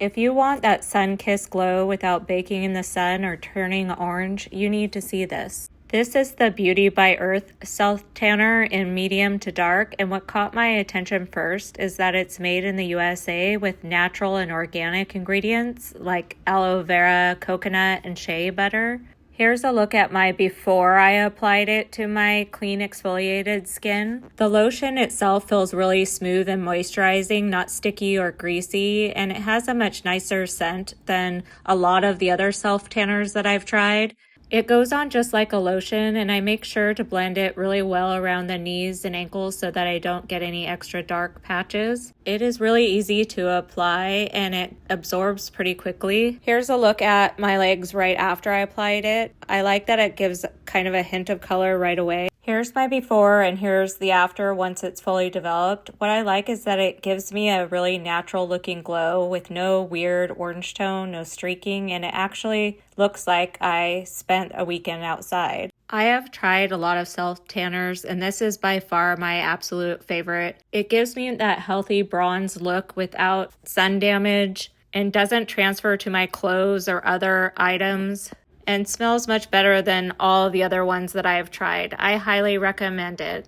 If you want that sun-kissed glow without baking in the sun or turning orange, you need to see this. This is the Beauty by Earth Self Tanner in medium to dark, and what caught my attention first is that it's made in the USA with natural and organic ingredients like aloe vera, coconut, and shea butter. Here's a look at my before I applied it to my clean exfoliated skin. The lotion itself feels really smooth and moisturizing, not sticky or greasy, and it has a much nicer scent than a lot of the other self tanners that I've tried. It goes on just like a lotion, and I make sure to blend it really well around the knees and ankles so that I don't get any extra dark patches. It is really easy to apply and it absorbs pretty quickly. Here's a look at my legs right after I applied it. I like that it gives kind of a hint of color right away. Here's my before and here's the after once it's fully developed. What I like is that it gives me a really natural looking glow with no weird orange tone, no streaking, and it actually looks like I spent a weekend outside. I have tried a lot of self tanners and this is by far my absolute favorite. It gives me that healthy bronze look without sun damage and doesn't transfer to my clothes or other items, and smells much better than all the other ones that I have tried. I highly recommend it.